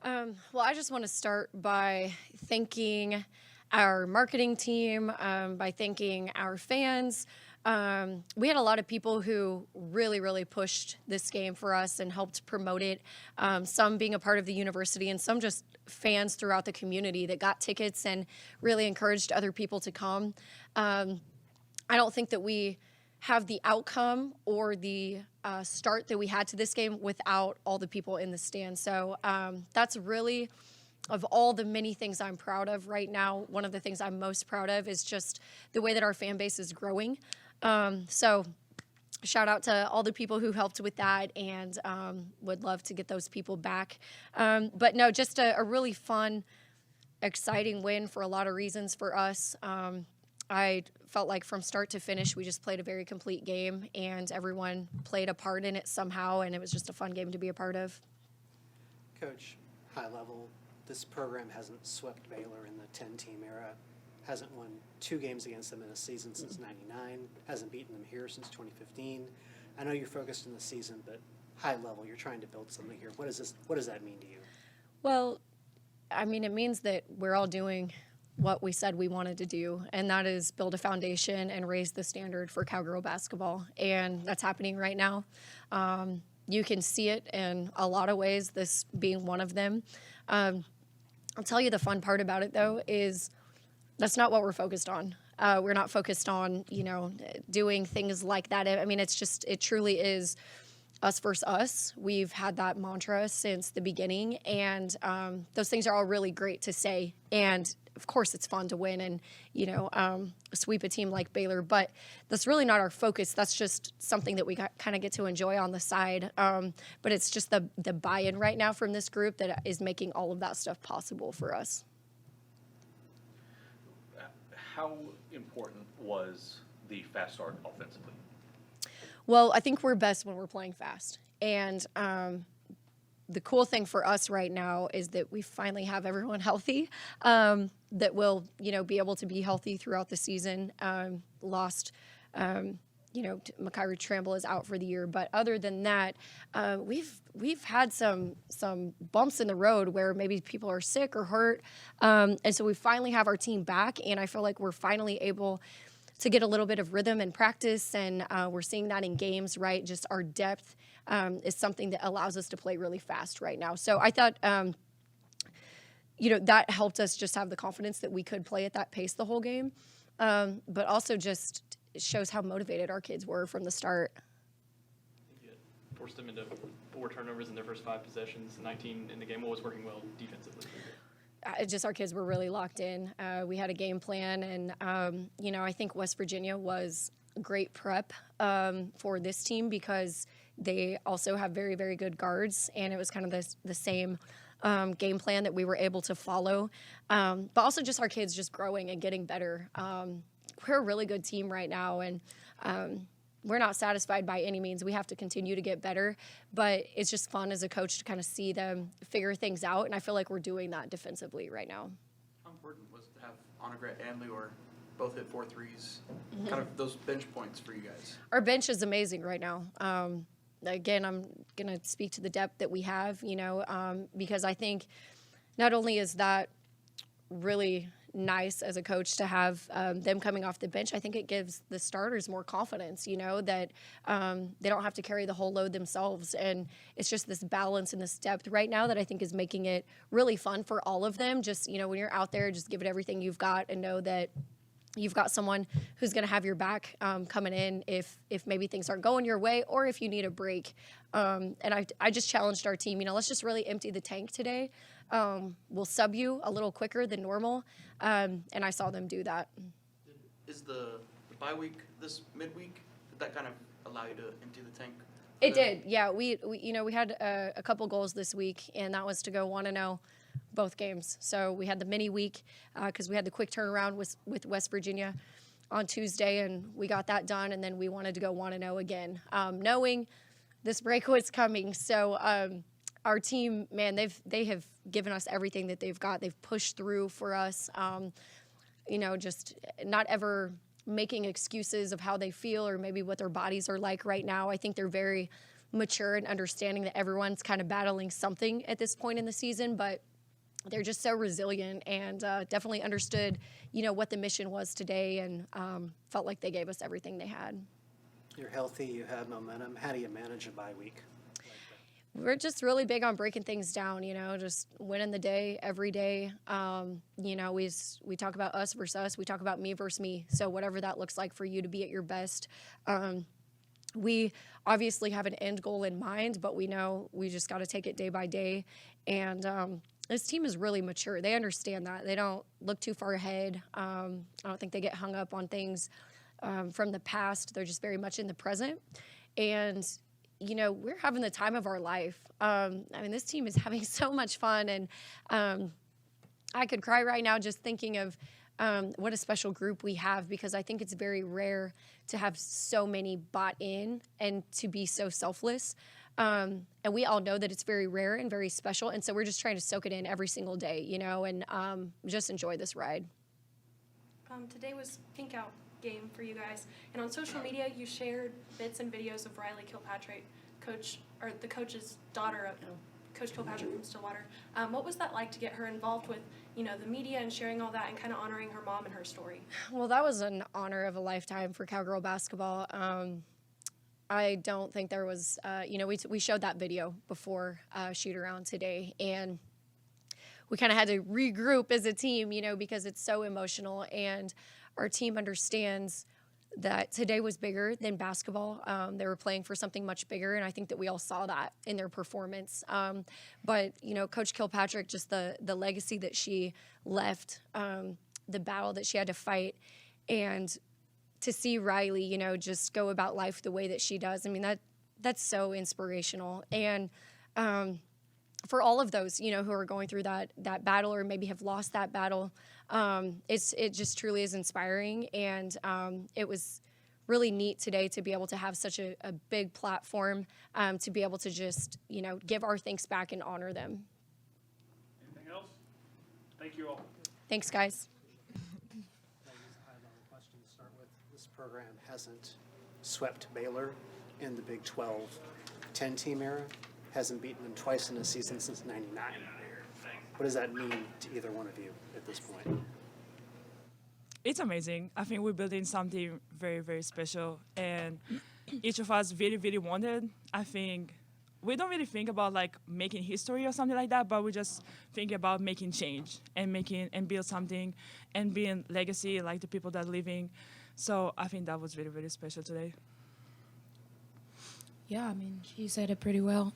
Well, I just want to start by thanking our marketing team, by thanking our fans. We had a lot of people who really, really pushed this game for us and helped promote it. Some being a part of the university, and some just fans throughout the community that got tickets and really encouraged other people to come. I don't think that we have the outcome or the start that we had to this game without all the people in the stands. So that's really, of all the many things I'm proud of right now, one of the things I'm most proud of is just the way that our fan base is growing. So shout out to all the people who helped with that, and would love to get those people back. But no, just a really fun, exciting win for a lot of reasons for us. I felt like from start to finish, we just played a very complete game, and everyone played a part in it somehow, and it was just a fun game to be a part of. Coach, high level, this program hasn't swept Baylor in the 10-team era, hasn't won 2 games against them in a season since '99, hasn't beaten them here since 2015. I know you're focused in the season, but high level, you're trying to build something here. What does that mean to you? Well, I mean, it means that we're all doing what we said we wanted to do, and that is build a foundation and raise the standard for Cowgirl basketball. And that's happening right now. You can see it in a lot of ways, this being one of them. I'll tell you the fun part about it, though, is that's not what we're focused on. We're not focused on, doing things like that. I mean, it truly is us versus us. We've had that mantra since the beginning, and those things are all really great to say. And of course, it's fun to win and sweep a team like Baylor, but that's really not our focus. That's just something that we kind of get to enjoy on the side. But it's just the buy-in right now from this group that is making all of that stuff possible for us. How important was the fast start offensively? Well, I think we're best when we're playing fast. And the cool thing for us right now is that we finally have everyone healthy, that will, be able to be healthy throughout the season. Makira Tramble is out for the year. But other than that, we've had some bumps in the road where maybe people are sick or hurt. And so we finally have our team back, and I feel like we're finally able to get a little bit of rhythm and practice, and we're seeing that in games, right? Just our depth is something that allows us to play really fast right now. So I thought, that helped us just have the confidence that we could play at that pace the whole game, but also just shows how motivated our kids were from the start. You forced them into 4 turnovers in their first 5 possessions, 19 in the game. What was working well defensively? Just our kids were really locked in. We had a game plan, and I think West Virginia was great prep for this team because they also have very, very good guards, and it was kind of the same game plan that we were able to follow. But also just our kids just growing and getting better. We're a really good team right now, and we're not satisfied by any means. We have to continue to get better, but it's just fun as a coach to kind of see them figure things out, and I feel like we're doing that defensively right now. How important was it to have Onagret and Lior both hit 4 threes, kind of those bench points for you guys? Our bench is amazing right now. Again, I'm going to speak to the depth that we have, because I think not only is that really nice as a coach to have them coming off the bench, I think it gives the starters more confidence, that they don't have to carry the whole load themselves. And it's just this balance and this depth right now that I think is making it really fun for all of them. Just, when you're out there, just give it everything you've got and know that you've got someone who's going to have your back coming in if maybe things aren't going your way or if you need a break. And I just challenged our team, let's just really empty the tank today. We'll sub you a little quicker than normal. And I saw them do that. Is the bye week this midweek, did that kind of allow you to empty the tank? It did, yeah. We had a couple goals this week, and that was to go 1-0 both games. So we had the mini week because we had the quick turnaround with West Virginia on Tuesday, and we got that done, and then we wanted to go 1-0 again, knowing this break was coming. So our team, man, they have given us everything that they've got. They've pushed through for us, just not ever making excuses of how they feel or maybe what their bodies are like right now. I think they're very mature and understanding that everyone's kind of battling something at this point in the season, but they're just so resilient and definitely understood, what the mission was today, and felt like they gave us everything they had. You're healthy, you have momentum. How do you manage a bye week? We're just really big on breaking things down, just winning the day every day. We talk about us versus us. We talk about me versus me. So whatever that looks like for you to be at your best. We obviously have an end goal in mind, but we know we just got to take it day by day. And this team is really mature. They understand that. They don't look too far ahead. I don't think they get hung up on things from the past. They're just very much in the present. And we're having the time of our life. This team is having so much fun, and I could cry right now just thinking of what a special group we have, because I think it's very rare to have so many bought in and to be so selfless. And we all know that it's very rare and very special, and so we're just trying to soak it in every single day, and just enjoy this ride. Today was Pink Out game for you guys, and on social media you shared bits and videos of Riley Kilpatrick, the coach's daughter of Coach Kilpatrick from Stillwater. What was that like to get her involved with the media and sharing all that and kind of honoring her mom and her story? Well, that was an honor of a lifetime for Cowgirl basketball. I don't think there was we showed that video before shoot around today, and we kind of had to regroup as a team, because it's so emotional, and our team understands that today was bigger than basketball. They were playing for something much bigger, and I think that we all saw that in their performance. But Coach Kilpatrick, just the legacy that she left, the battle that she had to fight, and to see Riley, just go about life the way that she does, that's so inspirational. And for all of those, who are going through that battle or maybe have lost that battle, it just truly is inspiring. And it was really neat today to be able to have such a big platform, to be able to just, give our thanks back and honor them. Anything else? Thank you all. Thanks, guys. That is a high-level question to start with. This program hasn't swept Baylor in the Big 12 10-team era, hasn't beaten them twice in a season since '99. What does that mean to either one of you at this point? It's amazing. I think we're building something very, very special, and each of us really, really wanted. I think we don't really think about making history or something like that, but we just think about making change and build something and being legacy, like the people that are living. So I think that was really, really special today. Yeah, she said it pretty well.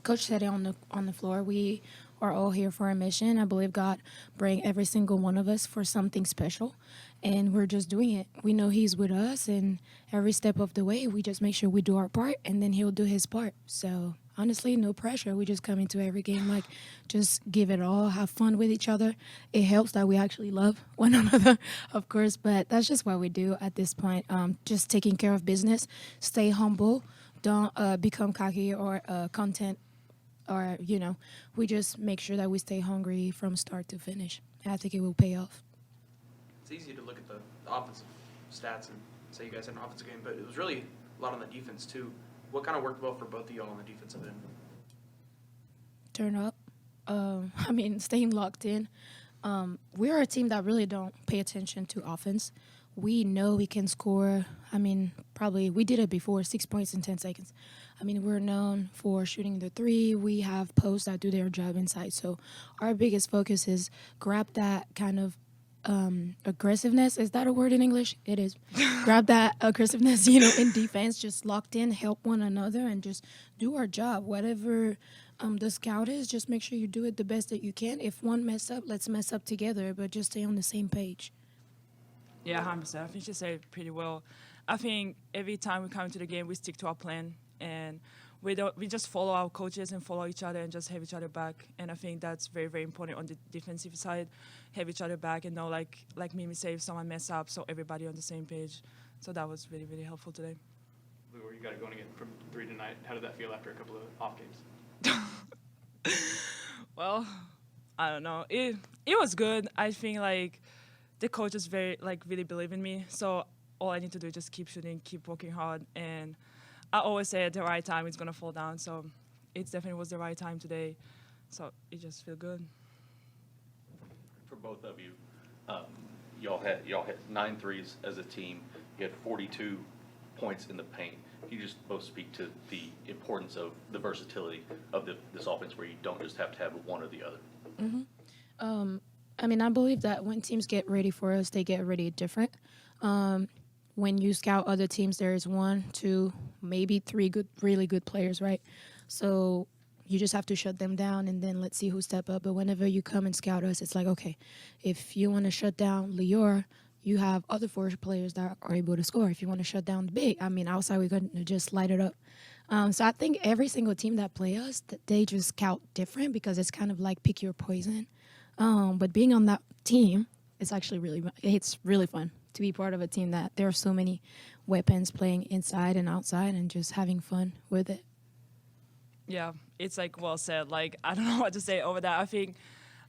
Coach said it on the floor. We are all here for a mission. I believe God bring every single one of us for something special, and we're just doing it. We know He's with us, and every step of the way, we just make sure we do our part, and then He'll do His part. So honestly, no pressure. We just come into every game just give it all, have fun with each other. It helps that we actually love one another, of course, but that's just what we do at this point. Just taking care of business, stay humble. Don't become cocky or content, or, we just make sure that we stay hungry from start to finish. I think it will pay off. It's easy to look at the offensive stats and say you guys had an offensive game, but it was really a lot on the defense too. What kind of worked well for both of y'all on the defensive end? Turn up. Staying locked in. We're a team that really don't pay attention to offense. We know we can score. Probably we did it before, 6 points in 10 seconds. We're known for shooting the three. We have posts that do their job inside. So our biggest focus is grab that kind of aggressiveness. Is that a word in English? It is. Grab that aggressiveness, in defense, just locked in, help one another, and just do our job. Whatever the scout is, just make sure you do it the best that you can. If one mess up, let's mess up together, but just stay on the same page. Yeah, 100%. I think she said it pretty well. I think every time we come into the game, we stick to our plan, and we just follow our coaches and follow each other and just have each other back. And I think that's very, very important on the defensive side. Have each other back and know, like Mimi said, if someone mess up, so everybody on the same page. So that was really, really helpful today. Lou, you got it going again from 3 tonight. How did that feel after a couple of off games? Well, I don't know. It was good. I think the coaches very really believe in me. So all I need to do is just keep shooting, keep working hard, and I always say at the right time it's gonna fall down. So it definitely was the right time today. So it just feels good. For both of you, y'all had 9 threes as a team. You had 42 points in the paint. You just both speak to the importance of the versatility of this offense, where you don't just have to have one or the other. I mean, I believe that when teams get ready for us, they get ready different. When you scout other teams, there is 1, 2, maybe 3 really good players, right? So you just have to shut them down, and then let's see who step up. But whenever you come and scout us, it's like, okay, if you want to shut down Lior, you have other 4 players that are able to score. If you want to shut down the big, I mean, outside we're going to just light it up. So I think every single team that play us, they just scout different, because it's kind of like pick your poison. But being on that team, it's actually it's really fun to be part of a team that there are so many weapons playing inside and outside and just having fun with it. Yeah, it's like well said. Like, I don't know what to say over that. I think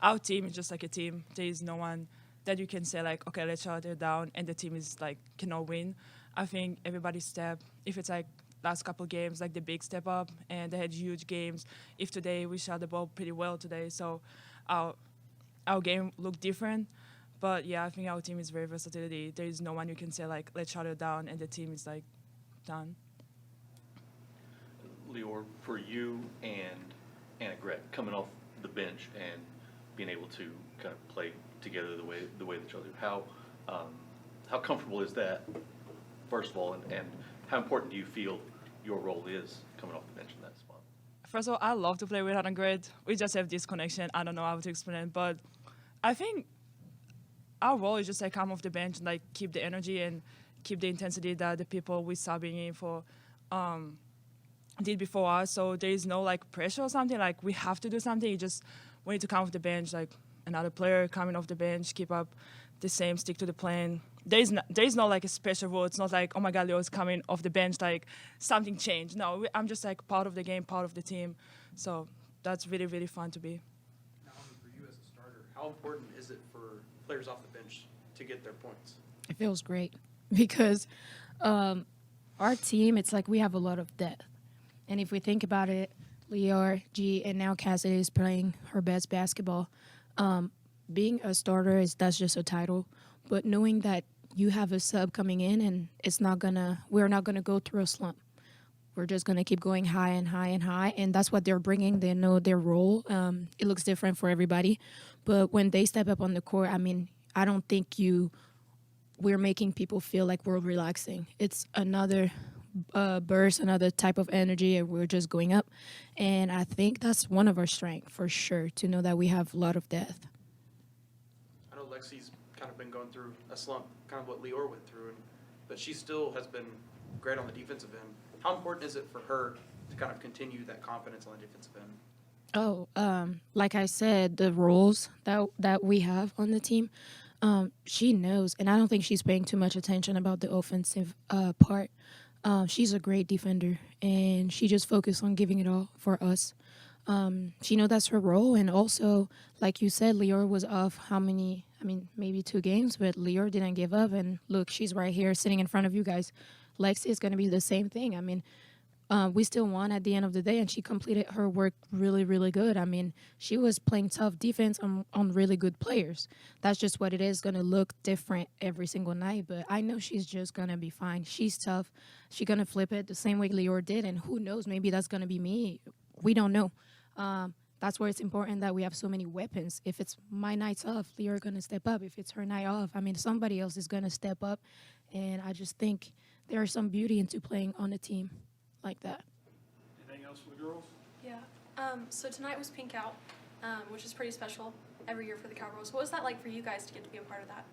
our team is just like a team. There is no one that you can say like, okay, let's shut it down, and the team is like cannot win. I think everybody step. If it's like last couple games, like the big step up, and they had huge games. If today we shot the ball pretty well today, so our game looked different. But yeah, I think our team is very versatile. There is no one you can say like, let's shut it down, and the team is like done. Lior, for you and Anna Gret coming off the bench and being able to kind of play together the way that y'all do, how comfortable is that, first of all, and how important do you feel your role is coming off the bench in that spot? First of all, I love to play with Anna Gret. We just have this connection. I don't know how to explain it, but I think our role is just like come off the bench and like keep the energy and keep the intensity that the people we subbing in for did before us. So there is no like pressure or something like we have to do something. You just we need to come off the bench like another player coming off the bench, keep up the same, stick to the plan. There is no like a special rule. It's not like, oh my God, Leo's coming off the bench, like something changed. No, I'm just like part of the game, part of the team. So that's really, really fun to be. Now, for you as a starter, how important is it for players off the bench to get their points? It feels great because our team, it's like we have a lot of depth. And if we think about it, Lior, G, and now Cassidy is playing her best basketball. Being a starter, that's just a title. But knowing that you have a sub coming in and we're not gonna go through a slump. We're just gonna keep going high and high and high, and that's what they're bringing. They know their role. It looks different for everybody, but when they step up on the court, I mean, I don't think we're making people feel like we're relaxing. It's another burst, another type of energy, and we're just going up. And I think that's one of our strengths for sure, to know that we have a lot of depth. I know Lexi's kind of been going through a slump, kind of what Lior went through, but she still has been great on the defensive end. How important is it for her to kind of continue that confidence on the defensive end? Like I said, the roles that we have on the team, she knows, and I don't think she's paying too much attention about the offensive part. She's a great defender, and she just focused on giving it all for us. She knows that's her role, and also, like you said, Lior was off maybe 2 games, but Lior didn't give up, and look, she's right here sitting in front of you guys. Lexi is going to be the same thing. I mean, we still won at the end of the day, and she completed her work really, really good. I mean, she was playing tough defense on really good players. That's just what it is. Going to look different every single night, but I know she's just going to be fine. She's tough. She's going to flip it the same way Lior did, and who knows, maybe that's going to be me. We don't know. That's where it's important that we have so many weapons. If it's my night's off, Lior going to step up. If it's her night off, I mean, somebody else is going to step up, and I just think there's some beauty into playing on a team like that. Anything else for the girls? Yeah. So tonight was Pink Out, which is pretty special every year for the Cowgirls. What was that like for you guys to get to be a part of that?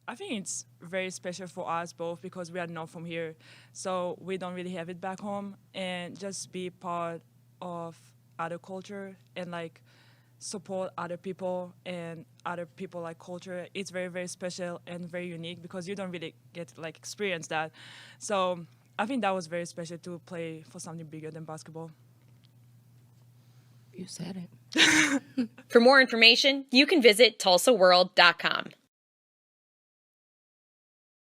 I think it's very special for us both because we are not from here, so we don't really have it back home, and just be part of other culture and like support other people and other people like culture. It's very, very special and very unique because you don't really get to like experience that. So I think that was very special to play for something bigger than basketball. You said it. For more information, you can visit TulsaWorld.com.